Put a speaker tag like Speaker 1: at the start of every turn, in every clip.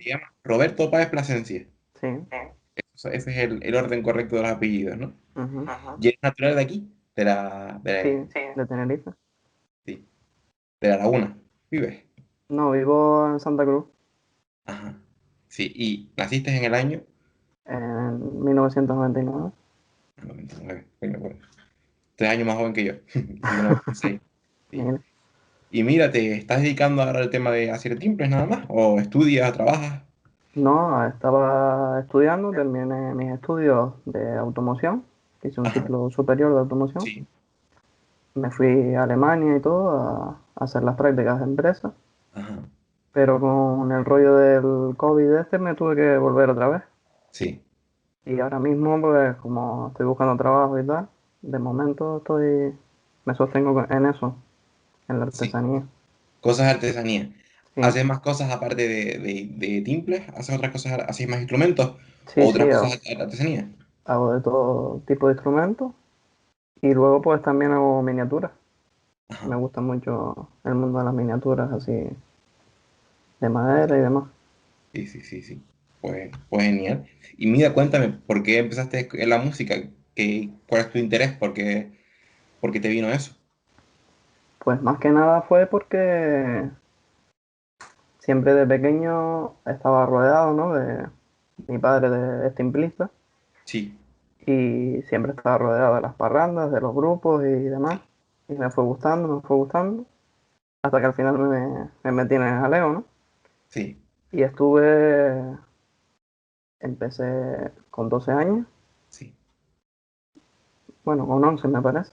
Speaker 1: Se llama Roberto Páez Plasencia.
Speaker 2: Sí.
Speaker 1: Ese es el orden correcto de los apellidos, ¿no?
Speaker 2: Ujú.
Speaker 1: ¿Y eres natural de aquí?
Speaker 2: Sí, de Tenerife.
Speaker 1: Sí, de la Laguna. ¿Vives?
Speaker 2: No, vivo en Santa Cruz
Speaker 1: Ajá. Sí, y naciste en el año
Speaker 2: en 1999.
Speaker 1: 99. Bueno, bueno, 3 años más joven que yo. Yo del 96. Sí.
Speaker 2: Mira.
Speaker 1: Y mira, ¿te estás dedicando ahora al tema de hacer timbres nada más? ¿O estudias, trabajas?
Speaker 2: No, estaba estudiando, terminé mis estudios de automoción, hice un
Speaker 1: Ajá.
Speaker 2: ciclo superior de automoción.
Speaker 1: Sí.
Speaker 2: Me fui a Alemania y todo a hacer las prácticas de empresa,
Speaker 1: Ajá.
Speaker 2: pero con el rollo del COVID este me tuve que volver otra vez.
Speaker 1: Sí.
Speaker 2: Y ahora mismo, pues como estoy buscando trabajo y tal, de momento me sostengo en eso, en la
Speaker 1: Sí.
Speaker 2: artesanía.
Speaker 1: Cosas de artesanía.
Speaker 2: Sí,
Speaker 1: ¿Haces más cosas aparte de timbres? ¿Haces otras cosas? ¿Haces más instrumentos?
Speaker 2: sí,
Speaker 1: ¿O
Speaker 2: sí,
Speaker 1: otras cosas de artesanía?
Speaker 2: hago de todo tipo de instrumentos y luego pues también hago miniaturas. Me
Speaker 1: Ajá.
Speaker 2: gusta mucho el mundo de las miniaturas así de madera y demás.
Speaker 1: Sí, sí, sí, sí. Pues genial. Y mira, cuéntame, ¿por qué empezaste en la música? ¿Cuál es tu interés? ¿Por qué te vino eso?
Speaker 2: Pues más que nada fue porque siempre de pequeño estaba rodeado, ¿no? De mi padre es timplista
Speaker 1: Sí,
Speaker 2: y siempre estaba rodeado de las parrandas, de los grupos y demás.
Speaker 1: sí,
Speaker 2: Y me fue gustando, hasta que al final me metí en el jaleo, ¿no?
Speaker 1: sí.
Speaker 2: Y empecé con 12 años,
Speaker 1: Sí.
Speaker 2: bueno, con 11 me parece,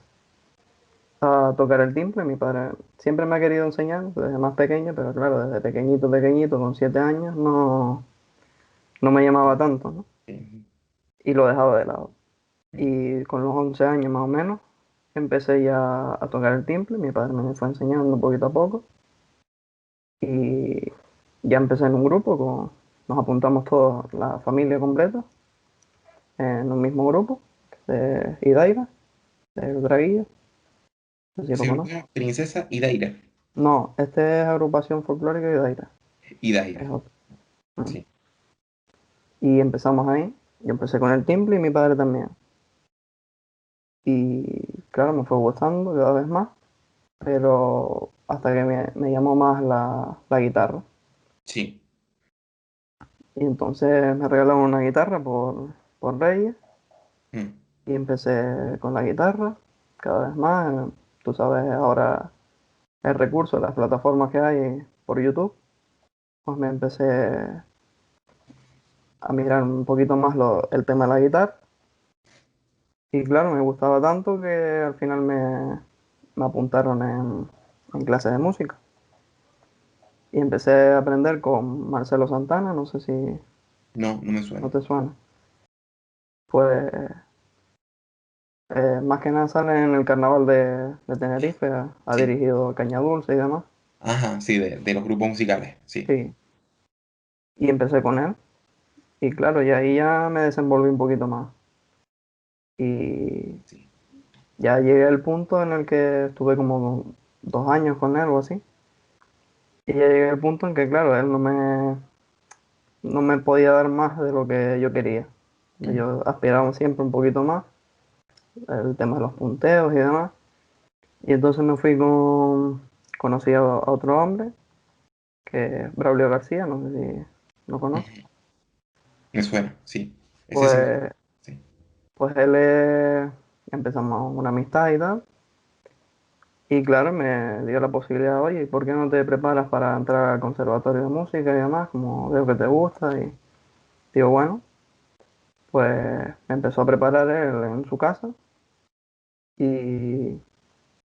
Speaker 2: a tocar el timple. Mi padre siempre me ha querido enseñar desde más pequeño, pero claro, desde pequeñito, pequeñito, con 7 años, no me llamaba tanto, ¿no?
Speaker 1: Sí.
Speaker 2: Y lo dejaba de lado. Y con los 11 años más o menos, empecé ya a tocar el timple. Mi padre me fue enseñando poquito a poco. Y ya empecé en un grupo, nos apuntamos todos, la familia completa, en un mismo grupo, de Idaira, de Draguillo, no sé si lo
Speaker 1: Se
Speaker 2: conoces.
Speaker 1: llama Princesa Idaira.
Speaker 2: No, este es agrupación folclórica Idaira, es
Speaker 1: Idaira.
Speaker 2: otro. Mm.
Speaker 1: Sí.
Speaker 2: Y empezamos ahí, yo empecé con el timple y mi padre también. Y claro, me fue gustando cada vez más, pero hasta que me llamó más la guitarra.
Speaker 1: Sí.
Speaker 2: Y entonces me regalaron una guitarra por Reyes
Speaker 1: Mm.
Speaker 2: y empecé con la guitarra cada vez más. Tú sabes ahora el recurso, las plataformas que hay por YouTube, pues me empecé a mirar un poquito más el tema de la guitarra. Y claro, me gustaba tanto que al final me apuntaron en clases de música. Y empecé a aprender con Marcelo Santana, no sé si
Speaker 1: No, no me
Speaker 2: no
Speaker 1: suena.
Speaker 2: te suena. Pues más que nada sale en el carnaval de Tenerife, ha
Speaker 1: Sí.
Speaker 2: dirigido Caña Dulce y demás.
Speaker 1: Ajá, sí, de los grupos musicales. Sí.
Speaker 2: Sí, y empecé con él. Y claro, y ahí ya me desenvolví un poquito más. Y
Speaker 1: Sí.
Speaker 2: ya llegué al punto en el que estuve como 2 años con él o así. Y ya llegué al punto en que, claro, él no me podía dar más de lo que yo quería.
Speaker 1: Mm.
Speaker 2: Yo aspiraba siempre un poquito más, el tema de los punteos y demás. Y entonces conocí a otro hombre, que es Braulio García, no sé si lo conoces.
Speaker 1: Ujú. Me suena, sí. Ese sí me suena.
Speaker 2: Pues,
Speaker 1: Sí.
Speaker 2: pues empezamos una amistad y tal. Y claro, me dio la posibilidad, oye, ¿y por qué no te preparas para entrar al conservatorio de música y demás? Como veo que te gusta. Y digo, bueno, pues me empezó a preparar él en su casa y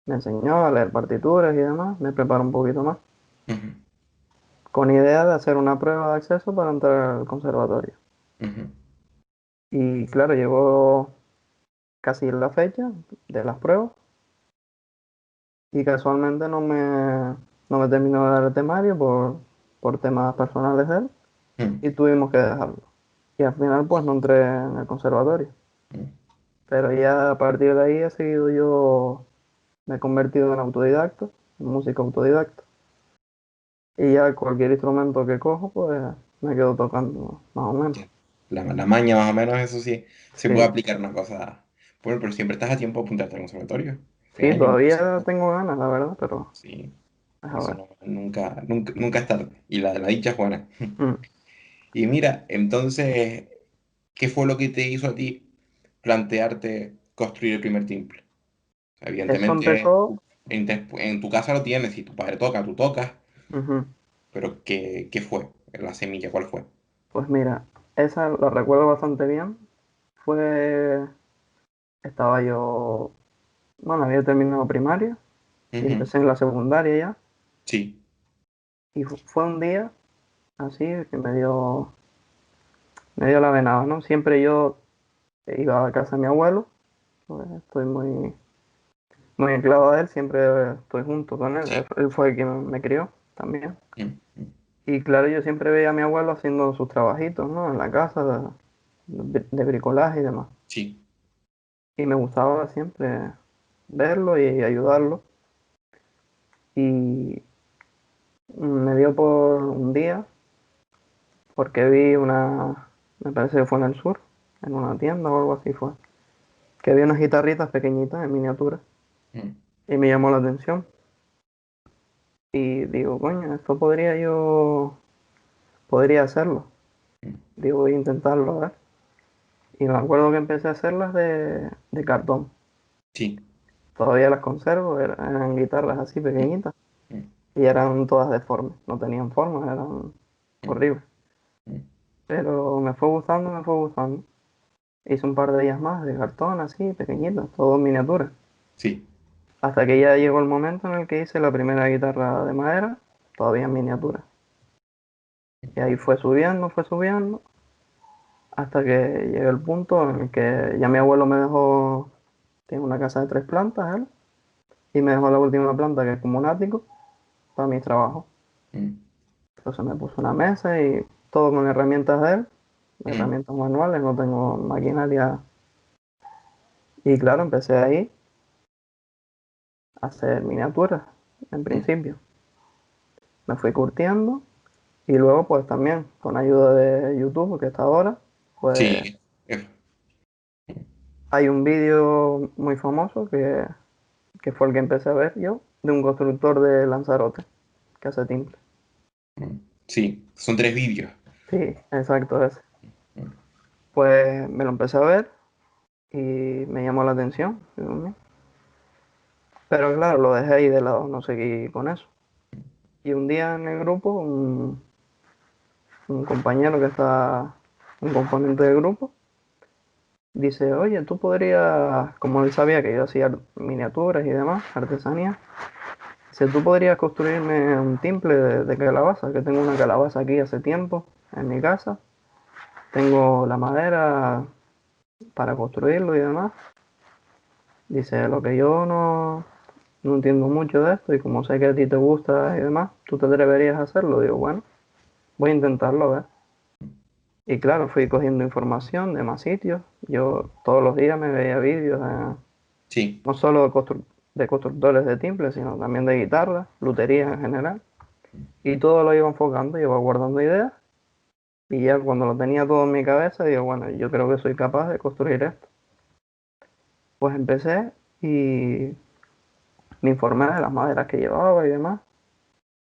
Speaker 2: me enseñó a leer partituras y demás. Me preparó un poquito más,
Speaker 1: Ujú,
Speaker 2: con idea de hacer una prueba de acceso para entrar al conservatorio.
Speaker 1: ujú.
Speaker 2: Y claro, llegó casi la fecha de las pruebas y casualmente no me terminó de dar el temario por temas personales de él
Speaker 1: Mm,
Speaker 2: y tuvimos que dejarlo. Y al final pues no entré en el conservatorio.
Speaker 1: mm.
Speaker 2: Pero ya a partir de ahí he seguido yo, me he convertido en autodidacta, en músico autodidacta. Y ya cualquier instrumento que cojo, pues me quedo tocando más o menos.
Speaker 1: Ya. La maña más o menos, eso sí, se puede
Speaker 2: Sí,
Speaker 1: aplicar una cosa. Bueno, pero siempre estás a tiempo de apuntarte al conservatorio.
Speaker 2: sí,
Speaker 1: 3 años,
Speaker 2: todavía
Speaker 1: 5.
Speaker 2: tengo ganas, la verdad, pero
Speaker 1: Sí,
Speaker 2: a
Speaker 1: eso
Speaker 2: ver.
Speaker 1: no, nunca es tarde. Y la dicha es buena.
Speaker 2: Mm.
Speaker 1: Y mira, entonces, ¿qué fue lo que te hizo a ti plantearte construir el primer timple?
Speaker 2: Eso
Speaker 1: Evidentemente,
Speaker 2: empezó,
Speaker 1: en tu casa lo tienes, si tu padre toca, tú tocas,
Speaker 2: ujú.
Speaker 1: pero ¿qué fue? La semilla, ¿cuál fue?
Speaker 2: Pues mira, esa la recuerdo bastante bien. Fue, estaba yo, bueno, había terminado primaria y
Speaker 1: Ujú.
Speaker 2: empecé en la secundaria ya.
Speaker 1: Sí,
Speaker 2: Y fue un día así que me dio la venada, ¿no? Siempre yo iba a casa de mi abuelo, pues estoy muy enclavado a él, siempre estoy junto con él.
Speaker 1: sí.
Speaker 2: Él fue el que me crió también.
Speaker 1: Mm, mm.
Speaker 2: Y claro, yo siempre veía a mi abuelo haciendo sus trabajitos, ¿no? En la casa de bricolaje y demás.
Speaker 1: Sí.
Speaker 2: Y me gustaba siempre verlo y ayudarlo. Y me dio por un día, porque vi me parece que fue en el sur, en una tienda o algo así fue, que vi unas guitarritas pequeñitas en miniatura
Speaker 1: Mm,
Speaker 2: y me llamó la atención. Y digo, coño, esto podría hacerlo.
Speaker 1: mm.
Speaker 2: Digo, voy a intentarlo, a ver. Y me acuerdo que empecé a hacerlas de cartón.
Speaker 1: Sí.
Speaker 2: Todavía las conservo, eran guitarras así
Speaker 1: Mm,
Speaker 2: pequeñitas
Speaker 1: mm,
Speaker 2: y eran todas deformes, no tenían forma, eran
Speaker 1: mm,
Speaker 2: horribles.
Speaker 1: mm.
Speaker 2: Pero me fue gustando, me fue gustando. Hice un par de ellas más de cartón así, pequeñitas, todo en miniatura.
Speaker 1: Sí.
Speaker 2: Hasta que ya llegó el momento en el que hice la primera guitarra de madera, todavía en miniatura. Y ahí fue subiendo, hasta que llegué al punto en el que ya mi abuelo me dejó, tiene una casa de 3 plantas, él, y me dejó la última planta, que es como un ático, para mis trabajos.
Speaker 1: Mm,
Speaker 2: Entonces me puso una mesa y todo con herramientas de él,
Speaker 1: mm,
Speaker 2: herramientas manuales, no tengo maquinaria. Y claro, empecé ahí a hacer miniaturas, en
Speaker 1: mm.
Speaker 2: principio. Me fui curtiendo y luego pues también con ayuda de YouTube, que está ahora, pues
Speaker 1: Sí. Eso.
Speaker 2: hay un vídeo muy famoso que fue el que empecé a ver yo, de un constructor de Lanzarote, que hace timple.
Speaker 1: Mm. Sí. Son 3 vídeos.
Speaker 2: Sí, exacto, ese.
Speaker 1: Mm,
Speaker 2: Pues me lo empecé a ver y me llamó la atención. Digo, "Mira". Pero claro, lo dejé ahí de lado, no seguí con eso. Y un día en el grupo, un compañero que está, un componente del grupo, dice, oye, tú podrías, como él sabía que yo hacía miniaturas y demás, artesanía, dice, tú podrías construirme un timple de calabaza, que tengo una calabaza aquí hace tiempo en mi casa, tengo la madera para construirlo y demás. Dice, lo que yo no entiendo mucho de esto y como sé que a ti te gusta y demás, tú te atreverías a hacerlo. Digo, bueno, voy a intentarlo a ver. Y claro, fui cogiendo información de más sitios. Yo todos los días me veía vídeos,
Speaker 1: Sí.
Speaker 2: no solo de constructores de timbres, sino también de guitarras, luterías en general. Y todo lo iba enfocando, iba guardando ideas. Y ya cuando lo tenía todo en mi cabeza, digo, bueno, yo creo que soy capaz de construir esto. Pues empecé y me informé de las maderas que llevaba y demás.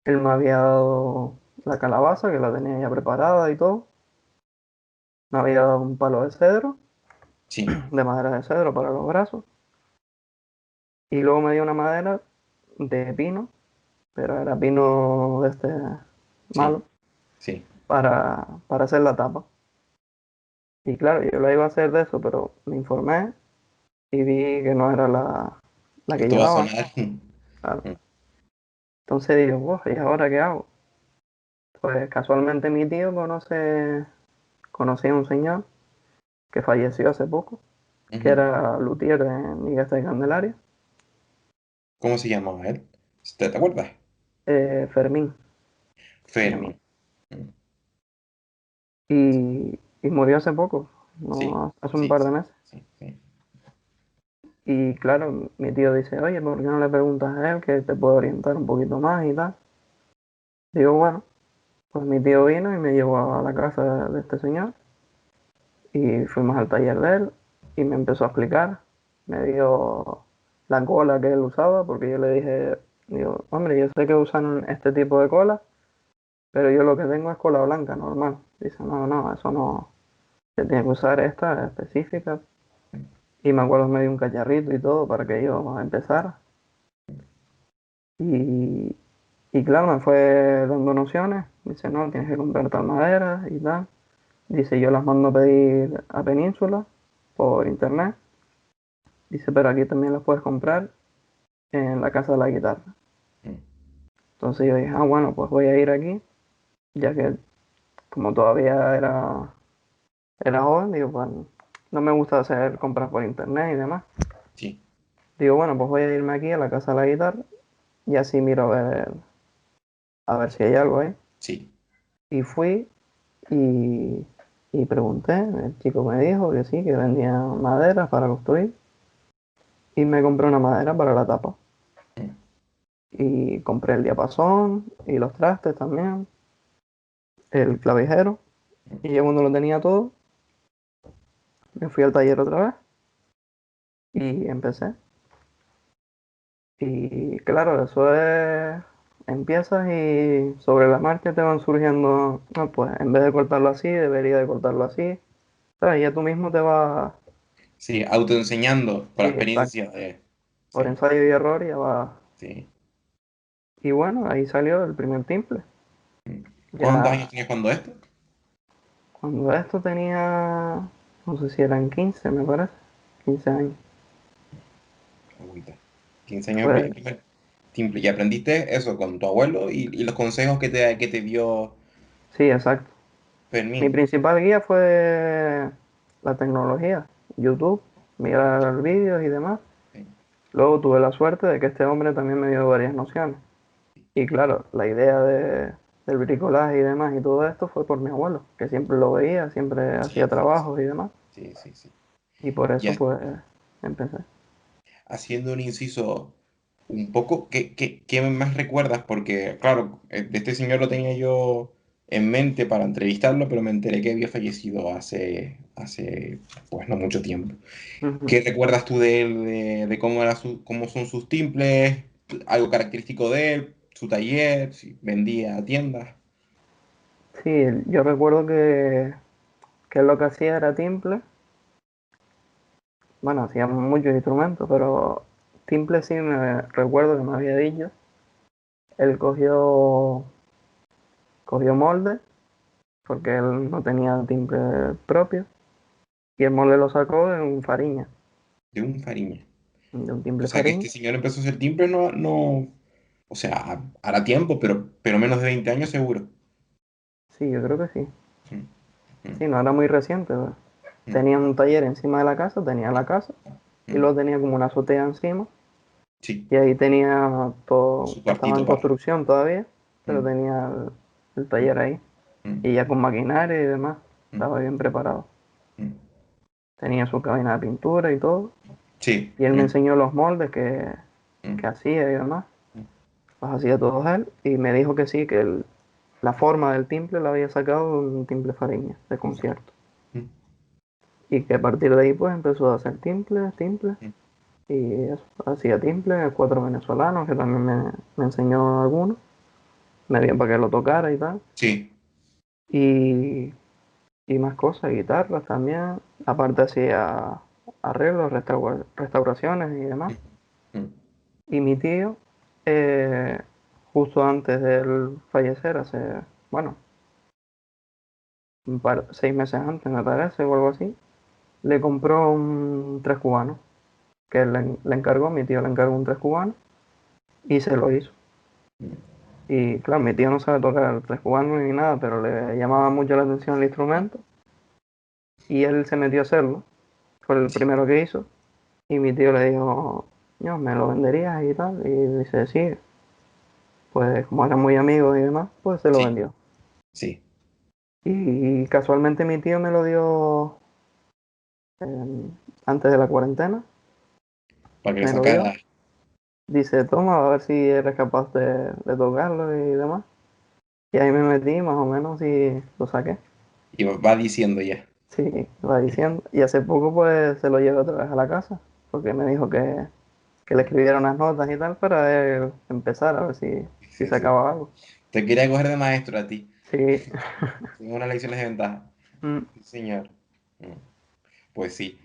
Speaker 2: Él me había dado la calabaza, que la tenía ya preparada y todo. Me había dado un palo de cedro,
Speaker 1: Sí.
Speaker 2: de madera de cedro para los brazos. Y luego me dio una madera de pino, pero era pino de este
Speaker 1: Sí.
Speaker 2: malo,
Speaker 1: Sí.
Speaker 2: para hacer la tapa. Y claro, yo la iba a hacer de eso, pero me informé y vi que no era la que
Speaker 1: Esto va a
Speaker 2: llevaba.
Speaker 1: sonar.
Speaker 2: Claro.
Speaker 1: Mm,
Speaker 2: Entonces digo, "Buah, ¿y ahora qué hago?". Pues casualmente mi tío conocía a un señor que falleció hace poco, que
Speaker 1: ujú.
Speaker 2: era luthier en Iglesia de Candelaria,
Speaker 1: ¿Cómo se llamaba él? ¿Te acuerdas?
Speaker 2: Fermín se llama.
Speaker 1: Fermi. Mm,
Speaker 2: Y murió hace poco,
Speaker 1: sí.
Speaker 2: no, hace un
Speaker 1: Sí.
Speaker 2: par de
Speaker 1: Sí.
Speaker 2: meses.
Speaker 1: Sí. Sí.
Speaker 2: Y claro, mi tío dice, oye, ¿por qué no le preguntas a él que te puede orientar un poquito más y tal? Digo, bueno, Pues mi tío vino y me llevó a la casa de este señor y fuimos al taller de él y me empezó a explicar. Me dio la cola que él usaba porque yo le dije, digo, hombre, yo sé que usan este tipo de cola, pero yo lo que tengo es cola blanca normal. Dice, no, no, eso no, se tiene que usar esta específica. Y me acuerdo me dio un cacharrito y todo para que yo empezara. Y, y claro, me fue dando nociones. Dice, no, tienes que comprar tal madera y tal. Dice, yo las mando a pedir a Península por internet. Dice, pero aquí también las puedes comprar en la casa de la guitarra.
Speaker 1: Mm.
Speaker 2: Entonces yo dije, ah, bueno, pues voy a ir aquí, ya que como todavía era joven, digo, pues no me gusta hacer compras por internet y demás.
Speaker 1: Sí,
Speaker 2: Digo, bueno, pues voy a irme aquí a la casa de la guitarra y así miro a ver si hay algo ahí.
Speaker 1: sí.
Speaker 2: Y fui y, y pregunté, el chico me dijo que sí, que vendía madera para construir y me compré una madera para la tapa.
Speaker 1: Mm.
Speaker 2: Y compré el diapasón y los trastes también, el clavijero.
Speaker 1: Mm.
Speaker 2: Y ya cuando lo tenía todo, me fui al taller otra vez y empecé. Y claro, eso es, empiezas y sobre la marcha te van surgiendo, no, pues en vez de cortarlo así, debería de cortarlo así. ¿Sabes? Ya tú mismo te vas,
Speaker 1: Sí, autoenseñando por
Speaker 2: sí,
Speaker 1: la
Speaker 2: exacto,
Speaker 1: experiencia de...
Speaker 2: por
Speaker 1: Sí,
Speaker 2: ensayo y error ya vas.
Speaker 1: sí.
Speaker 2: Y bueno, ahí salió el primer timple.
Speaker 1: Mm. ¿Cuántos años
Speaker 2: Ya
Speaker 1: tenías cuando esto?
Speaker 2: cuando esto tenía, no sé si eran 15 me parece, 15 años.
Speaker 1: Agüita. 15 años
Speaker 2: Pues
Speaker 1: el primer timple. Y aprendiste eso con tu abuelo y los consejos que te dio
Speaker 2: sí, exacto. Mi
Speaker 1: Fermín.
Speaker 2: principal guía fue la tecnología, YouTube, mirar vídeos y demás.
Speaker 1: Sí,
Speaker 2: Luego tuve la suerte de que este hombre también me dio varias nociones. Y claro, la idea del bricolaje y demás y todo esto fue por mi abuelo, que siempre lo veía, siempre hacía
Speaker 1: sí, sí, sí.
Speaker 2: trabajos y demás.
Speaker 1: Sí, sí, sí.
Speaker 2: Y por eso
Speaker 1: Ya,
Speaker 2: pues empecé.
Speaker 1: haciendo un inciso un poco, ¿qué más recuerdas? Porque, claro, de este señor lo tenía yo en mente para entrevistarlo, pero me enteré que había fallecido hace pues no mucho tiempo.
Speaker 2: Ujú.
Speaker 1: ¿Qué recuerdas tú de él, de cómo cómo son sus timples, algo característico de él, su taller, si vendía a tiendas?
Speaker 2: Sí, yo recuerdo que lo que hacía era timple. Bueno, hacía muchos instrumentos, pero timple sí me recuerdo que me había dicho. Él cogió molde, porque él no tenía timple propio, y el molde lo sacó de un Fariña,
Speaker 1: De un Fariña.
Speaker 2: de un
Speaker 1: O
Speaker 2: timple
Speaker 1: sea que
Speaker 2: Fariña.
Speaker 1: este señor empezó a hacer timbres, o sea, hará tiempo, pero menos de 20 años seguro.
Speaker 2: Sí, yo creo que sí.
Speaker 1: Mm, mm,
Speaker 2: Sí, no era muy reciente, ¿verdad?
Speaker 1: mm,
Speaker 2: Tenía un taller encima de la casa, tenía la casa, y
Speaker 1: mm.
Speaker 2: luego tenía como una azotea encima,
Speaker 1: Sí,
Speaker 2: y ahí tenía todo,
Speaker 1: su
Speaker 2: estaba en
Speaker 1: cuartito para.
Speaker 2: construcción todavía, pero
Speaker 1: Mm,
Speaker 2: tenía el
Speaker 1: mm,
Speaker 2: taller ahí,
Speaker 1: mm,
Speaker 2: y ya con maquinaria y demás,
Speaker 1: mm,
Speaker 2: estaba bien preparado.
Speaker 1: mm.
Speaker 2: Tenía su cabina de pintura y todo,
Speaker 1: Sí.
Speaker 2: y él me
Speaker 1: Mm,
Speaker 2: enseñó los moldes que
Speaker 1: mm,
Speaker 2: hacía y demás,
Speaker 1: mm,
Speaker 2: los hacía todos él, y me dijo que sí, que la forma del timple la había sacado de un timple Fariña, de
Speaker 1: un Fariña.
Speaker 2: concierto.
Speaker 1: Mm,
Speaker 2: Y que a partir de ahí pues empezó a hacer timples,
Speaker 1: mm.
Speaker 2: y eso, hacía timples, cuatro venezolanos, que también me enseñó algunos, me dio para que lo tocara y tal.
Speaker 1: Sí.
Speaker 2: Y, y más cosas, guitarras también, aparte hacía arreglos, restauraciones y demás.
Speaker 1: Mm, mm,
Speaker 2: Y mi tío, eh, justo antes de él fallecer, bueno, 6 meses antes me parece o algo así, le compró un tres cubano, que él le encargó, mi tío le encargó un tres cubano y se lo hizo.
Speaker 1: mm.
Speaker 2: Y claro, mi tío no sabe tocar el tres cubano ni nada, pero le llamaba mucho la atención el instrumento y él se metió a hacerlo. Fue el
Speaker 1: Sí,
Speaker 2: primero que hizo y mi tío le dijo, no, ¿me lo venderías y tal? Y dice, sí, pues como eran muy amigos y demás, pues se lo
Speaker 1: sí,
Speaker 2: vendió.
Speaker 1: sí.
Speaker 2: Y casualmente mi tío me lo dio eh, antes de la cuarentena,
Speaker 1: Para que le
Speaker 2: me lo dio.
Speaker 1: sacara.
Speaker 2: Dice, toma, a ver si eres capaz de tocarlo y demás. Y ahí me metí más o menos y lo saqué.
Speaker 1: Y va diciendo ya.
Speaker 2: Sí, va diciendo. Y hace poco pues se lo llevé otra vez a la casa, porque me dijo que le escribiera unas notas y tal para él empezar a ver si
Speaker 1: Sí, sí.
Speaker 2: sacaba algo.
Speaker 1: Te quería coger de maestro a ti.
Speaker 2: Sí.
Speaker 1: Tengo unas lecciones de ventaja.
Speaker 2: Mm,
Speaker 1: Sí, señor. Mm, Pues sí.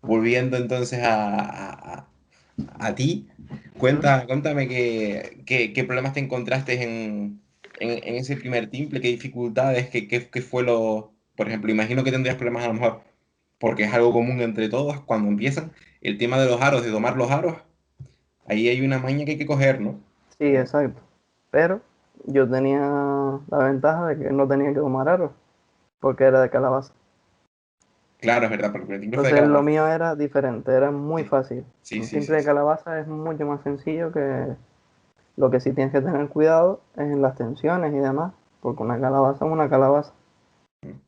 Speaker 1: Volviendo entonces a ti,
Speaker 2: mm.
Speaker 1: cuéntame qué problemas te encontraste en ese primer timple, qué dificultades, qué fue lo... Por ejemplo, imagino que tendrías problemas a lo mejor, porque es algo común entre todos cuando empiezan, el tema de los aros, de domar los aros, ahí hay una maña que hay que coger, ¿no?
Speaker 2: Sí, exacto. Pero yo tenía la ventaja de que no tenía que tomar aros, porque era de calabaza.
Speaker 1: Claro, es verdad, porque el timple fue de
Speaker 2: Entonces lo
Speaker 1: calabaza.
Speaker 2: mío era diferente, era muy
Speaker 1: Sí,
Speaker 2: fácil.
Speaker 1: sí,
Speaker 2: Un
Speaker 1: sí,
Speaker 2: timple
Speaker 1: sí,
Speaker 2: de
Speaker 1: sí.
Speaker 2: calabaza es mucho más sencillo que lo que sí tienes que tener cuidado es en las tensiones y demás, porque una calabaza es una calabaza.
Speaker 1: Mm,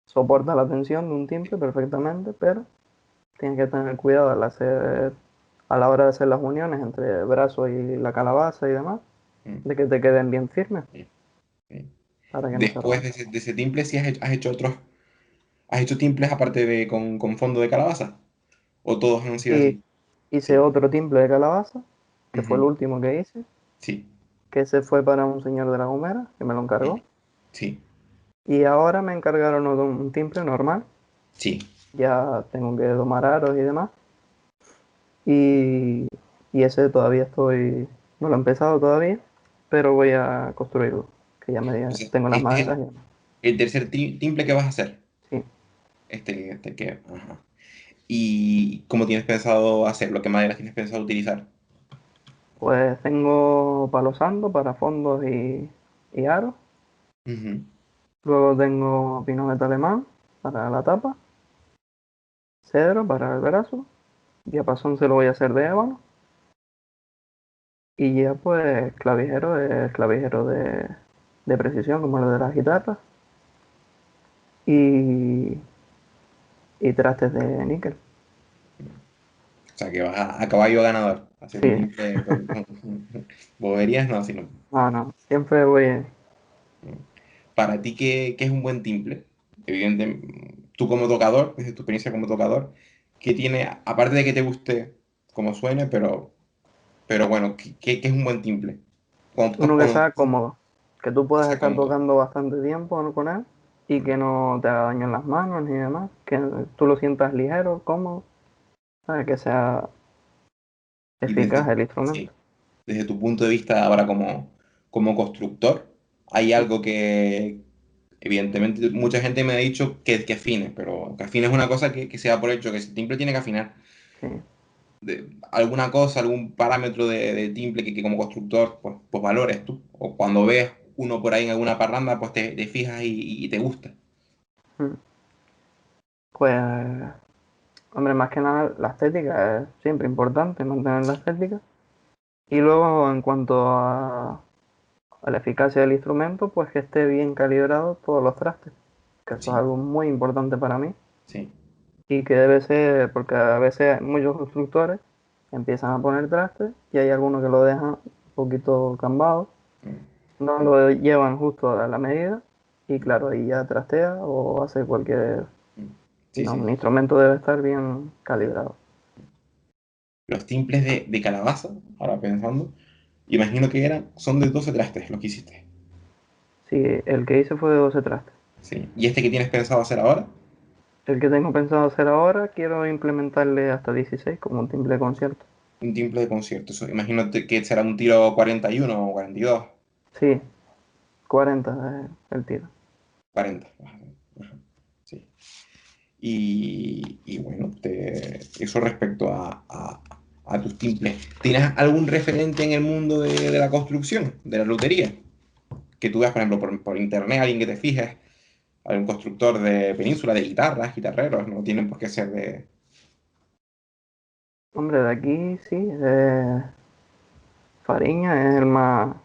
Speaker 2: Soporta la tensión de un timple perfectamente, pero tienes que tener cuidado a la hora de hacer las uniones entre el brazo y la calabaza y demás,
Speaker 1: mm,
Speaker 2: de que te queden bien firmes
Speaker 1: sí, sí.
Speaker 2: para que no se
Speaker 1: Después
Speaker 2: rompan.
Speaker 1: de ese timple, sí has hecho otros, has hecho timples aparte de con fondo de calabaza, o todos han sido
Speaker 2: Y
Speaker 1: así.
Speaker 2: hice
Speaker 1: Sí.
Speaker 2: otro timple de calabaza, que fue el
Speaker 1: Ujú,
Speaker 2: último que hice,
Speaker 1: sí,
Speaker 2: que se fue para un señor de La Gomera, que me lo
Speaker 1: mm,
Speaker 2: encargó.
Speaker 1: sí,
Speaker 2: Y ahora me encargaron de un timple normal,
Speaker 1: sí.
Speaker 2: ya tengo que domar aros y demás. Y, y ese todavía no lo he empezado todavía, pero voy a construirlo, que
Speaker 1: O sea,
Speaker 2: tengo las
Speaker 1: este es
Speaker 2: maderas y demás.
Speaker 1: el tercer timple que vas a hacer.
Speaker 2: Sí,
Speaker 1: Este que, ajá. ¿Y cómo tienes pensado hacerlo? ¿Qué maderas tienes pensado utilizar?
Speaker 2: pues tengo palo santo para fondos y aros.
Speaker 1: Ujú,
Speaker 2: Luego tengo pino de alemán para la tapa, cedro para el brazo, diapasón se lo voy a hacer de ébano. Y ya pues clavijero es clavijero de precisión, como el de las guitarras. Y, y trastes de níquel.
Speaker 1: o sea, que vas a caballo ganador. Hacer un
Speaker 2: Sí,
Speaker 1: timple con boberías, no, sino.
Speaker 2: no, no, siempre voy.
Speaker 1: Para ti, ¿qué es un buen timple? Evidente, tú como tocador, desde tu experiencia como tocador, ¿qué tiene, aparte de que te guste como suene, pero bueno, qué es un buen timple?
Speaker 2: Uno que sea cómodo, que tú
Speaker 1: Que
Speaker 2: puedas
Speaker 1: sea
Speaker 2: estar
Speaker 1: cómodo.
Speaker 2: tocando bastante tiempo, ¿no? con él y que no te haga daño en las manos ni demás, que tú lo sientas ligero, cómodo, ¿sabes? Que sea
Speaker 1: Y
Speaker 2: eficaz el instrumento.
Speaker 1: sí, desde tu punto de vista ahora como constructor, hay
Speaker 2: Mm,
Speaker 1: algo que, evidentemente, mucha gente me ha dicho que afine, pero que afine es una cosa que se da por hecho, que el timple tiene que afinar.
Speaker 2: sí.
Speaker 1: Alguna cosa, algún parámetro de timple que como constructor pues valores tú. O cuando ves uno por ahí en alguna parranda, pues te fijas y te gusta.
Speaker 2: Mm. Pues, hombre, más que nada la estética es siempre importante, mantener la estética. Y luego, en cuanto a la eficacia del instrumento, pues que esté bien calibrado todos los trastes, que eso es
Speaker 1: Sí,
Speaker 2: algo muy importante para mí
Speaker 1: sí.
Speaker 2: y que debe ser, porque a veces muchos constructores empiezan a poner trastes y hay algunos que lo dejan un poquito cambado,
Speaker 1: Mm,
Speaker 2: no lo llevan justo a la medida y claro, ahí ya trastea o hace cualquier...
Speaker 1: mm.
Speaker 2: Y
Speaker 1: Sí,
Speaker 2: no,
Speaker 1: sí.
Speaker 2: un instrumento debe estar bien calibrado.
Speaker 1: Los timples de calabaza, ahora pensando, imagino que son de 12 trastes los que hiciste.
Speaker 2: Sí, el que hice fue de 12 trastes.
Speaker 1: Sí. ¿Y este que tienes pensado hacer ahora?
Speaker 2: El que tengo pensado hacer ahora, quiero implementarle hasta 16 como un timbre de concierto.
Speaker 1: Un timple de concierto. Eso, imagino que será un tiro 41 o 42,
Speaker 2: Sí, 40 es el tiro.
Speaker 1: 40. Ajá, ajá, sí. Y bueno, eso respecto a tus timples. ¿Tienes algún referente en el mundo de la construcción, de la lutería? Que tú veas, por ejemplo, por internet, alguien que te fijes, algún constructor de península, de guitarras, guitarreros, no tienen por qué ser de...
Speaker 2: Hombre, de aquí sí, Fariña es el más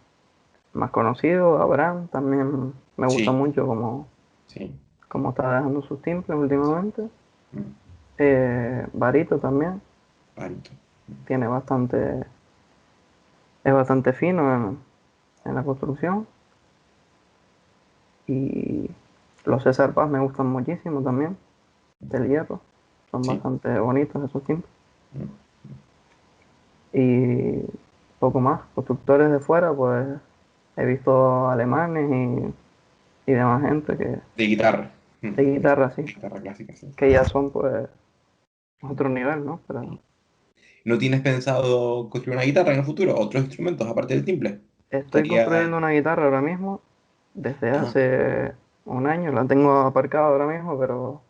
Speaker 2: conocido, Abraham también me gusta
Speaker 1: Sí,
Speaker 2: mucho
Speaker 1: sí.
Speaker 2: como está dejando sus tiempos últimamente.
Speaker 1: Mm,
Speaker 2: Barito también,
Speaker 1: Barito.
Speaker 2: tiene es bastante fino en la construcción. Y los César Paz me gustan muchísimo también, del hierro. Son
Speaker 1: Sí.
Speaker 2: bastante bonitos esos timbres.
Speaker 1: Mm.
Speaker 2: Y poco más. Constructores de fuera, pues he visto alemanes y demás gente que
Speaker 1: De guitarra.
Speaker 2: de guitarra, sí,
Speaker 1: Guitarra clásica, sí.
Speaker 2: que ya son pues otro nivel, ¿no? Pero
Speaker 1: ¿No tienes pensado construir una guitarra en el futuro? ¿Otros instrumentos aparte del timbre?
Speaker 2: estoy
Speaker 1: Estaría...
Speaker 2: construyendo una guitarra ahora mismo, desde
Speaker 1: Ah,
Speaker 2: hace un año, la tengo aparcada ahora mismo, pero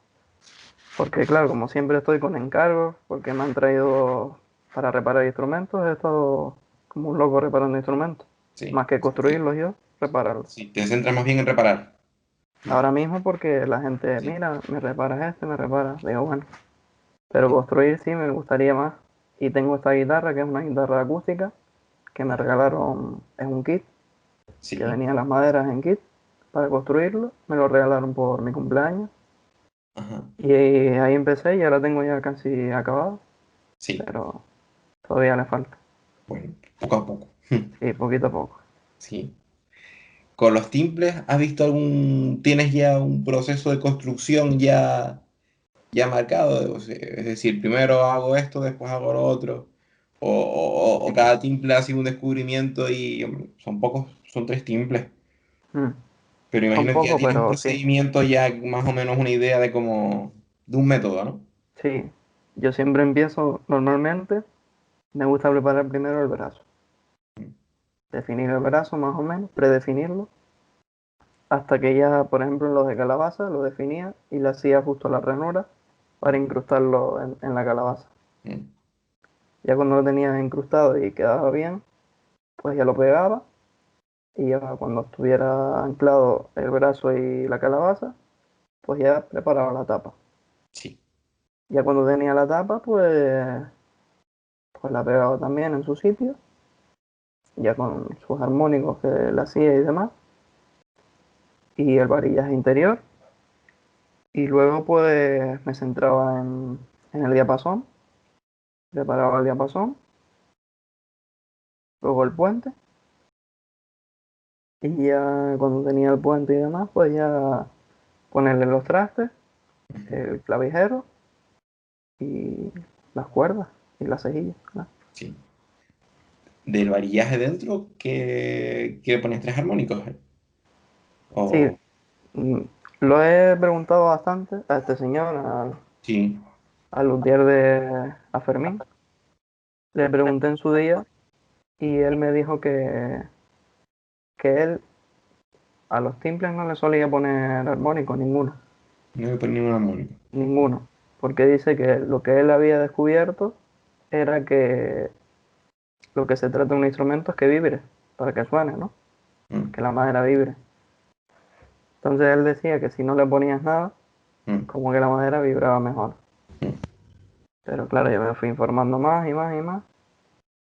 Speaker 2: porque claro, como siempre estoy con encargos, porque me han traído para reparar instrumentos, he estado como un loco reparando instrumentos,
Speaker 1: sí.
Speaker 2: más que
Speaker 1: Sí,
Speaker 2: construirlos yo, repararlos.
Speaker 1: sí. Te centras más bien en reparar. Mm.
Speaker 2: Ahora mismo porque la gente,
Speaker 1: Sí.
Speaker 2: mira, me reparas este, me reparas, digo, bueno, pero
Speaker 1: Sí.
Speaker 2: construir sí me gustaría más. Y tengo esta guitarra que es una guitarra acústica que me regalaron, es un kit, que
Speaker 1: Sí.
Speaker 2: venía las maderas en kit para construirlo, me lo regalaron por mi cumpleaños.
Speaker 1: Ajá.
Speaker 2: Y ahí empecé y ahora tengo ya casi acabado,
Speaker 1: Sí.
Speaker 2: pero todavía le falta.
Speaker 1: Bueno, poco a poco.
Speaker 2: Sí, poquito a poco.
Speaker 1: Sí. Con los timbres, ¿has visto algún... ¿Tienes ya un proceso de construcción ya marcado? O sea, es decir, primero hago esto, después hago lo otro. O cada timple ha sido un descubrimiento y hombre, son pocos, son 3 timbres.
Speaker 2: Mm,
Speaker 1: Pero
Speaker 2: son
Speaker 1: imagino que ya
Speaker 2: pocos,
Speaker 1: tienes un
Speaker 2: pero sí.
Speaker 1: procedimiento, ya más o menos una idea de cómo, de un método, ¿no?
Speaker 2: Sí, yo siempre empiezo normalmente, me gusta preparar primero el brazo. Definir el brazo más o menos, predefinirlo, hasta que ya, por ejemplo, en los de calabaza lo definía y le hacía justo la ranura para incrustarlo en la calabaza.
Speaker 1: Mm.
Speaker 2: Ya cuando lo tenía incrustado y quedaba bien, pues ya lo pegaba y ya cuando estuviera anclado el brazo y la calabaza, pues ya preparaba la tapa.
Speaker 1: Sí.
Speaker 2: Ya cuando tenía la tapa, pues la pegaba también en su sitio, ya con sus armónicos que le hacía y demás, y el varillaje interior. Y luego pues me centraba en el diapasón, preparaba el diapasón, luego el puente, y ya cuando tenía el puente y demás, pues ya ponerle los trastes,
Speaker 1: Ujú.
Speaker 2: el clavijero y las cuerdas y las cejillas, ¿no?
Speaker 1: Sí. Del varillaje dentro, ¿qué le pones 3 armónicos?
Speaker 2: Sí,
Speaker 1: O,
Speaker 2: mm, lo he preguntado bastante a este señor,
Speaker 1: sí.
Speaker 2: al luthier a Fermín. Le pregunté en su día y él me dijo que él a los timbres no le solía poner armónico, ninguno,
Speaker 1: No le ponía un armónico.
Speaker 2: ninguno, porque dice que lo que él había descubierto era que lo que se trata de un instrumento es que vibre, para que suene, ¿no?
Speaker 1: Mm,
Speaker 2: Que la madera vibre. Entonces él decía que si no le ponías nada,
Speaker 1: mm,
Speaker 2: como que la madera vibraba mejor.
Speaker 1: mm.
Speaker 2: Pero claro, yo me fui informando más y más y más.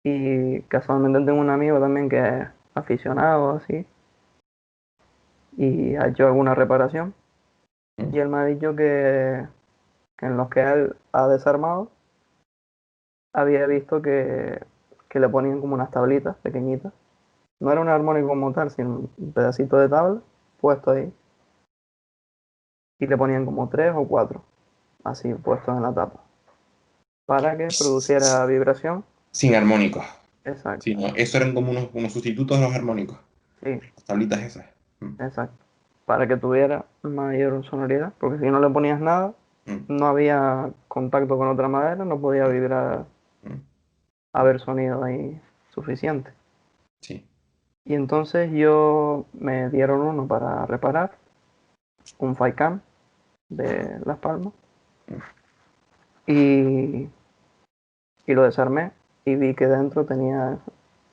Speaker 2: Y casualmente tengo un amigo también que es aficionado así y ha hecho alguna reparación. Y
Speaker 1: Mm.
Speaker 2: él me ha dicho que en los que él ha desarmado había visto que le ponían como unas tablitas pequeñitas. No era un armónico como tal, sino un pedacito de tabla puesto ahí. Y le ponían como tres o cuatro, así puestos en la tapa, para que produciera vibración.
Speaker 1: Sin armónicos. Sí,
Speaker 2: Exacto,
Speaker 1: no, eso eran como unos sustitutos de los armónicos.
Speaker 2: sí,
Speaker 1: Las tablitas esas. Mm,
Speaker 2: exacto. Para que tuviera mayor sonoridad, porque si no le ponías nada,
Speaker 1: mm,
Speaker 2: no había contacto con otra madera, no podía vibrar,
Speaker 1: mm.
Speaker 2: haber sonido ahí suficiente.
Speaker 1: Sí.
Speaker 2: Y entonces yo me dieron uno para reparar, un Faikan
Speaker 1: Ajá.
Speaker 2: de Las Palmas,
Speaker 1: Mm.
Speaker 2: y, y lo desarmé y vi que dentro tenía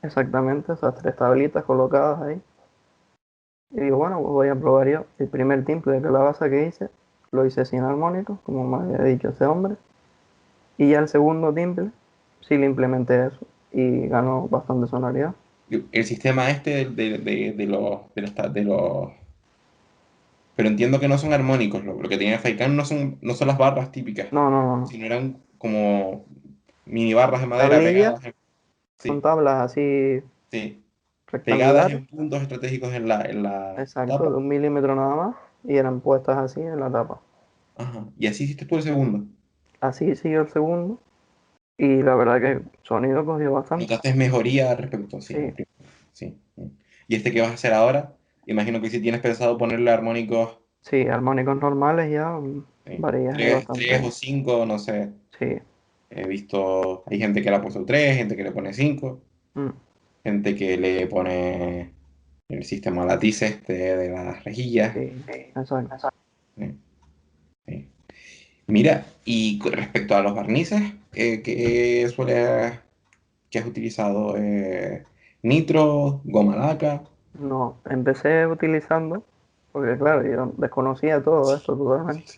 Speaker 2: exactamente esas tres tablitas colocadas ahí. Y digo, bueno, pues voy a probar yo. El primer timple de calabaza que hice, lo hice sin armónico, como me había dicho este hombre. Y ya el segundo timple, sí le implementé eso y ganó bastante sonoridad.
Speaker 1: El sistema este de los... Pero entiendo que no son armónicos. Lo que tiene Faikan no son las barras típicas,
Speaker 2: No, no, no, no.
Speaker 1: sino eran como mini barras de madera
Speaker 2: Tablillas
Speaker 1: pegadas.
Speaker 2: son
Speaker 1: Sí,
Speaker 2: tablas así
Speaker 1: sí. pegadas
Speaker 2: rectangulares,
Speaker 1: en puntos estratégicos en la
Speaker 2: exacto, de
Speaker 1: tapa.
Speaker 2: 1 milímetro nada más, y eran puestas así en la tapa.
Speaker 1: Ajá. Y así hiciste tú el segundo.
Speaker 2: Así siguió el segundo, y la verdad que sonido cogió bastante.
Speaker 1: ¿Notaste mejoría respecto? Sí,
Speaker 2: Sí,
Speaker 1: sí. ¿Y este que vas a hacer ahora? Imagino que si tienes pensado ponerle armónicos,
Speaker 2: sí, armónicos normales ya
Speaker 1: sí,
Speaker 2: varías ahí
Speaker 1: tres o
Speaker 2: bastante.
Speaker 1: cinco, no sé.
Speaker 2: Sí,
Speaker 1: He visto, hay gente que le ha puesto tres, gente que le pone cinco,
Speaker 2: mm,
Speaker 1: gente que le pone el sistema latiz este de las rejillas.
Speaker 2: sí, exacto.
Speaker 1: Sí, sí. Mira, y respecto a los barnices, ¿qué sueles, qué has utilizado? Nitro, goma laca.
Speaker 2: No, empecé utilizando, porque claro, yo desconocía todo esto totalmente.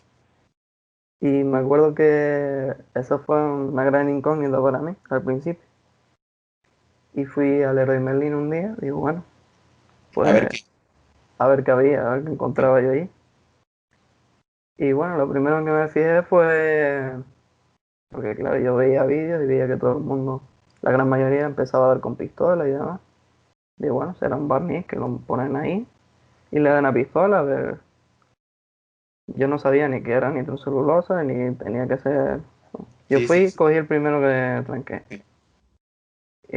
Speaker 2: Y me acuerdo que eso fue una gran incógnita para mí al principio. Y fui al Leroy Merlin un día, digo, bueno,
Speaker 1: A ver
Speaker 2: pues
Speaker 1: qué.
Speaker 2: a ver qué había, a ver qué encontraba yo ahí. Y bueno, lo primero que me fijé fue, porque claro, yo veía vídeos y veía que todo el mundo, la gran mayoría empezaba a dar con pistola y demás. Digo, bueno, será un barniz que lo ponen ahí y le dan a pistola, a ver. Yo no sabía ni que era nitrocelulosa, ni tenía que ser. Yo
Speaker 1: Sí, sí,
Speaker 2: fui,
Speaker 1: sí.
Speaker 2: cogí el primero que tranqué.
Speaker 1: Sí,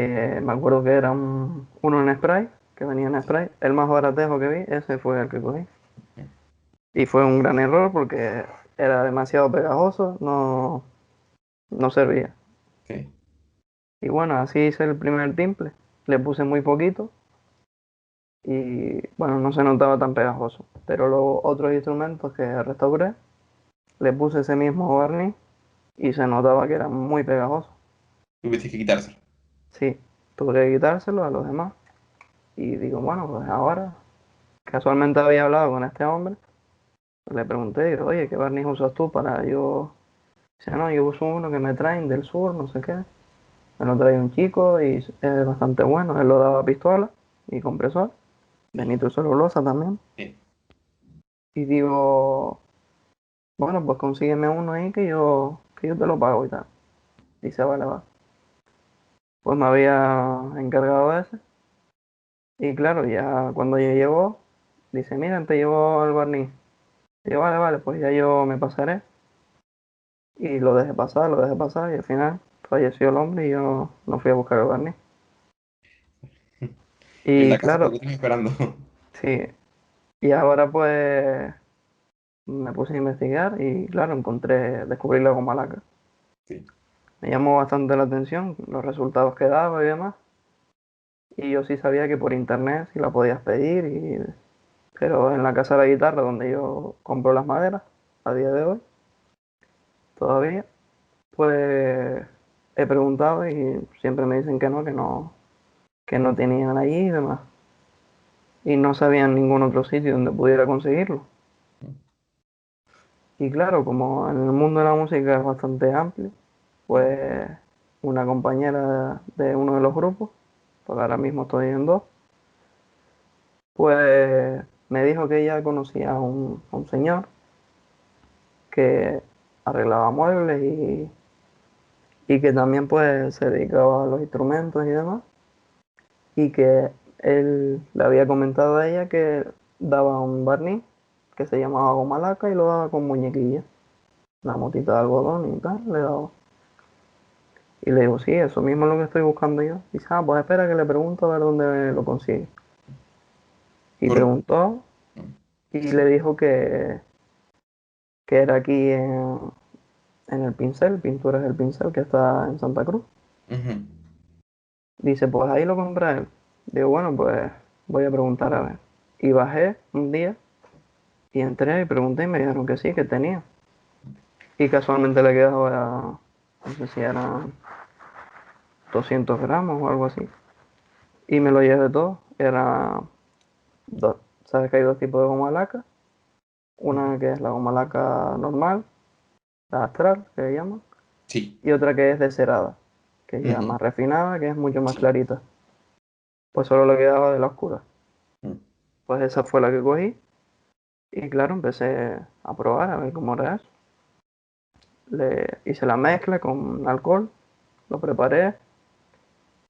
Speaker 2: Me acuerdo que era uno en spray, que venía en
Speaker 1: sí,
Speaker 2: spray. El más baratejo que vi, ese fue el que cogí.
Speaker 1: sí,
Speaker 2: Y fue un gran error porque era demasiado pegajoso, no, no servía.
Speaker 1: sí.
Speaker 2: Y bueno, así hice el primer timple. Le puse muy poquito y bueno, no se notaba tan pegajoso. Pero los otros instrumentos que restauré, le puse ese mismo barniz y se notaba que era muy pegajoso.
Speaker 1: Tuviste que quitárselo.
Speaker 2: Sí, tuve que quitárselo a los demás. Y digo, bueno, pues ahora, casualmente había hablado con este hombre, le pregunté, digo, oye, ¿qué barniz usas tú para yo? Dice, no, yo uso uno que me traen del sur, no sé qué. Me lo trae un chico y es bastante bueno. Él lo daba a pistola y compresor, de
Speaker 1: Sí,
Speaker 2: nitrocelulosa también.
Speaker 1: sí.
Speaker 2: Y digo, bueno, pues consígueme uno ahí que yo te lo pago y tal. Dice, vale, va. Pues me había encargado de ese. Y claro, ya cuando ya llegó, dice, mira, te llevo el barniz. Y yo, vale, vale, pues ya yo me pasaré. Y lo dejé pasar y al final falleció el hombre y yo no fui a buscar el barniz.
Speaker 1: En
Speaker 2: Y
Speaker 1: la casa te
Speaker 2: claro,
Speaker 1: lo tienes esperando.
Speaker 2: sí, y ahora pues me puse a investigar y claro, descubrí la goma laca.
Speaker 1: Sí.
Speaker 2: Me llamó bastante la atención los resultados que daba y demás. Y yo sí sabía que por internet sí la podías pedir, pero en la casa de la guitarra donde yo compro las maderas a día de hoy, todavía, pues he preguntado y siempre me dicen que no tenían allí y demás. Y no sabían ningún otro sitio donde pudiera conseguirlo. Y claro, como en el mundo de la música es bastante amplio, pues una compañera de uno de los grupos, porque ahora mismo estoy en dos, pues me dijo que ella conocía a un señor que arreglaba muebles y que también pues se dedicaba a los instrumentos y demás, y que él le había comentado a ella que daba un barniz que se llamaba goma laca y lo daba con muñequilla, una motita de algodón y tal, le daba. Y le digo, sí, eso mismo es lo que estoy buscando yo. Dice, ah, pues espera que le pregunto a ver dónde lo consigue. Y
Speaker 1: Por-
Speaker 2: preguntó y le dijo que era aquí en el Pincel, Pinturas del Pincel, que está en Santa Cruz.
Speaker 1: Ujú.
Speaker 2: Dice, pues ahí lo compré él. Digo, bueno, pues voy a preguntar a ver. Y bajé un día y entré y pregunté y me dijeron que sí, que tenía. Y casualmente le quedaba, no sé si eran 200 gramos o algo así. Y me lo llevé todo. Era dos. ¿Sabes que hay dos tipos de goma laca? Una que es la goma laca normal, la astral, que se llama,
Speaker 1: Sí.
Speaker 2: y otra que es de cerada, que es ya
Speaker 1: Ujú.
Speaker 2: más refinada, que es mucho más
Speaker 1: Sí.
Speaker 2: clarita. Pues solo le quedaba de la oscura.
Speaker 1: Mm.
Speaker 2: Pues esa fue la que cogí y claro, empecé a probar a ver cómo era eso. Le hice la mezcla con alcohol, lo preparé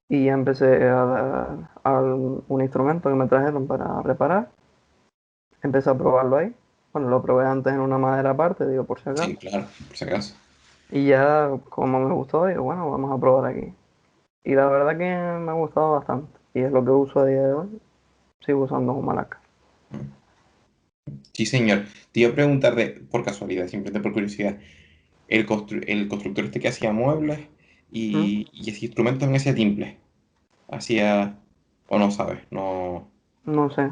Speaker 2: y ya empecé a dar a un instrumento que me trajeron para reparar. Empecé a probarlo ahí. Bueno, lo probé antes en una madera aparte, digo, por si
Speaker 1: Sí,
Speaker 2: acaso.
Speaker 1: claro, por si acaso.
Speaker 2: Y ya, como me gustó, digo, bueno, vamos a probar aquí. Y la verdad que me ha gustado bastante. Y es lo que uso a día de hoy. Sigo usando un malaca.
Speaker 1: Sí, señor. Te iba a preguntar por casualidad, simplemente por curiosidad, el constructor este que hacía muebles
Speaker 2: ¿Mm?
Speaker 1: y ese instrumento también hacía timbres. Hacía, o no sabes, no.
Speaker 2: No sé.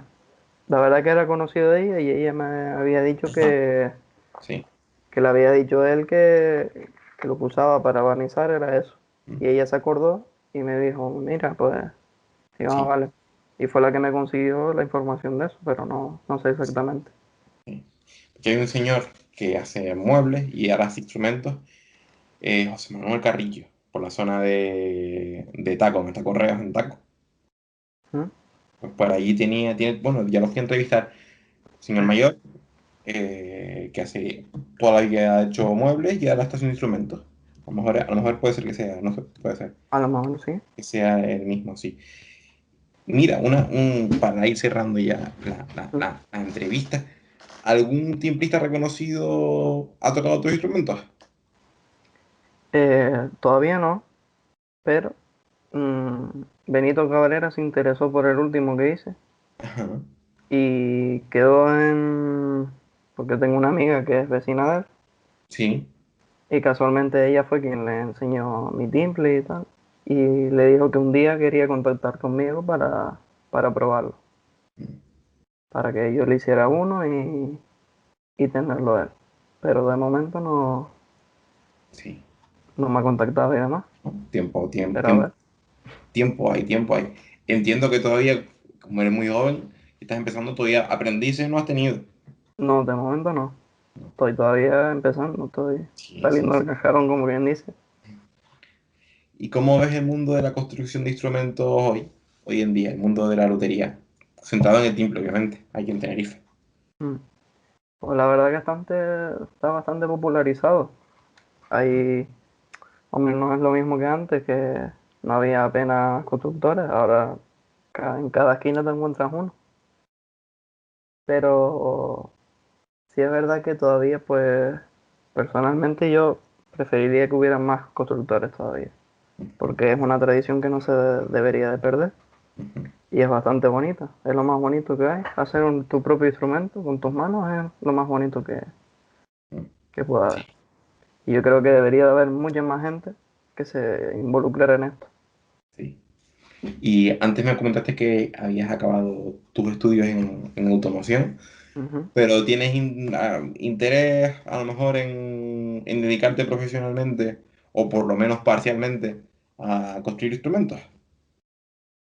Speaker 2: La verdad que era conocido de ella y ella me había dicho
Speaker 1: Ajá, sí.
Speaker 2: que le había dicho él que lo que usaba para barnizar era eso.
Speaker 1: Mm,
Speaker 2: Y ella se acordó y me dijo, mira, pues, sí,
Speaker 1: sí,
Speaker 2: vale. Y fue la que me consiguió la información de eso, pero no sé
Speaker 1: sí,
Speaker 2: exactamente.
Speaker 1: sí. Porque hay un señor que hace muebles y ahora hace instrumentos, José Manuel Carrillo, por la zona de Taco, donde está Correas en Taco.
Speaker 2: ¿Mm?
Speaker 1: Pues por allí bueno, ya lo fui a entrevistar, señor mayor, que hace toda la vida ha hecho muebles y ahora está haciendo instrumentos. A lo mejor puede ser que sea, no sé, puede ser
Speaker 2: A lo mejor sí.
Speaker 1: que sea el mismo, sí. Mira, para ir cerrando ya
Speaker 2: ¿Mm?
Speaker 1: la entrevista, ¿algún timplista reconocido ha tocado tus instrumentos?
Speaker 2: Todavía no, pero Benito Cabrera se interesó por el último que hice
Speaker 1: Ajá,
Speaker 2: y quedó en... porque tengo una amiga que es vecina de él
Speaker 1: sí.
Speaker 2: y casualmente ella fue quien le enseñó mi timple y tal y le dijo que un día quería contactar conmigo para probarlo, para que yo le hiciera uno y tenerlo él. Pero de momento
Speaker 1: Sí.
Speaker 2: no me ha contactado y demás,
Speaker 1: Tiempo, tiempo,
Speaker 2: pero a
Speaker 1: tiempo,
Speaker 2: ver,
Speaker 1: tiempo hay, tiempo hay. Entiendo que todavía, como eres muy joven, estás empezando todavía, aprendices no has tenido.
Speaker 2: no, de momento no. Estoy todavía empezando, estoy
Speaker 1: Sí, sí,
Speaker 2: saliendo
Speaker 1: sí.
Speaker 2: del cajarón como quien dice.
Speaker 1: ¿Y cómo ves el mundo de la construcción de instrumentos hoy en día, el mundo de la lutería? Centrado en el timple, obviamente, aquí en Tenerife.
Speaker 2: Mm. Pues la verdad que está bastante popularizado. Hay, hombre, no es lo mismo que antes, que no había apenas constructores, ahora en cada esquina te encuentras uno. Pero sí es verdad que todavía, pues, personalmente yo preferiría que hubiera más constructores todavía, porque es una tradición que no se debería de perder
Speaker 1: Ujú,
Speaker 2: y es bastante bonita, es lo más bonito que hay. Hacer tu propio instrumento con tus manos es lo más bonito
Speaker 1: ujú.
Speaker 2: que pueda
Speaker 1: Sí,
Speaker 2: haber. Y yo creo que debería de haber mucha más gente que se involucrara en esto.
Speaker 1: sí. Y antes me comentaste que habías acabado tus estudios en automoción,
Speaker 2: Ujú.
Speaker 1: pero tienes interés a lo mejor en dedicarte profesionalmente o por lo menos parcialmente a construir instrumentos.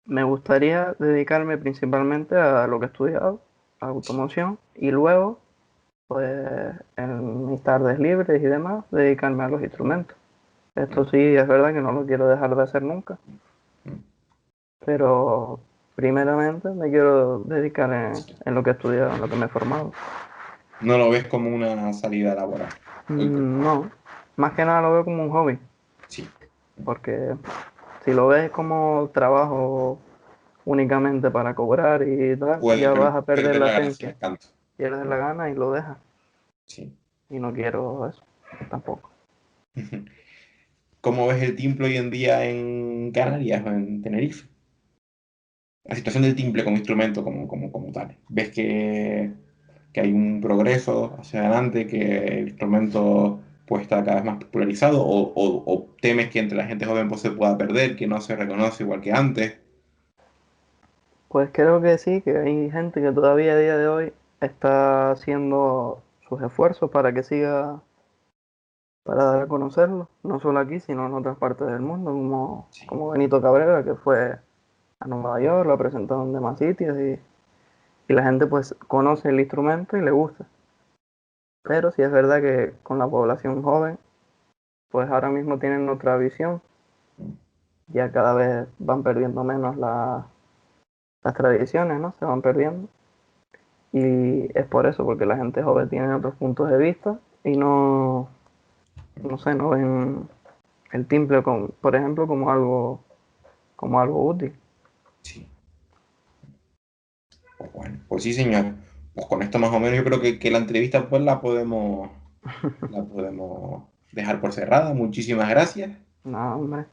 Speaker 2: Me gustaría dedicarme principalmente a lo que he estudiado, a
Speaker 1: Sí.
Speaker 2: automoción, y luego, pues, en mis tardes libres y demás, dedicarme a los instrumentos. Esto
Speaker 1: Mm,
Speaker 2: sí es verdad que no lo quiero dejar de hacer nunca,
Speaker 1: mm.
Speaker 2: pero primeramente me quiero dedicar en lo que he estudiado, en lo que me he formado.
Speaker 1: No lo ves como una salida laboral. Hoy por-
Speaker 2: No, más que nada lo veo como un hobby,
Speaker 1: Sí.
Speaker 2: porque si lo ves como trabajo únicamente para cobrar y tal,
Speaker 1: Puede
Speaker 2: ya vas a perder
Speaker 1: perder
Speaker 2: la
Speaker 1: la gracia
Speaker 2: esencia.
Speaker 1: del canto.
Speaker 2: Pierdes la gana y lo dejas.
Speaker 1: Sí.
Speaker 2: Y no quiero eso tampoco.
Speaker 1: ¿Cómo ves el timple hoy en día en Canarias o en Tenerife? La situación del timple como instrumento, como tal. ¿Ves que hay un progreso hacia adelante, que el instrumento pues, está cada vez más popularizado? ¿O temes que entre la gente joven pues, se pueda perder, que no se reconoce igual que antes?
Speaker 2: Pues creo que sí, que hay gente que todavía a día de hoy está haciendo sus esfuerzos para que siga, para dar a conocerlo, no solo aquí, sino en otras partes del mundo,
Speaker 1: Sí.
Speaker 2: como Benito Cabrera, que fue a Nueva York, lo presentaron en demás sitios y la gente pues conoce el instrumento y le gusta. Pero sí es verdad que con la población joven, pues ahora mismo tienen otra visión, ya cada vez van perdiendo menos las tradiciones, ¿no? Se van perdiendo. Y es por eso, porque la gente joven tiene otros puntos de vista y no sé, no ven el timple, por ejemplo, como algo como algo útil.
Speaker 1: Sí, pues bueno, pues sí, señor. Pues con esto más o menos yo creo que la entrevista pues la podemos dejar por cerrada. Muchísimas gracias.
Speaker 2: Nada, hombre.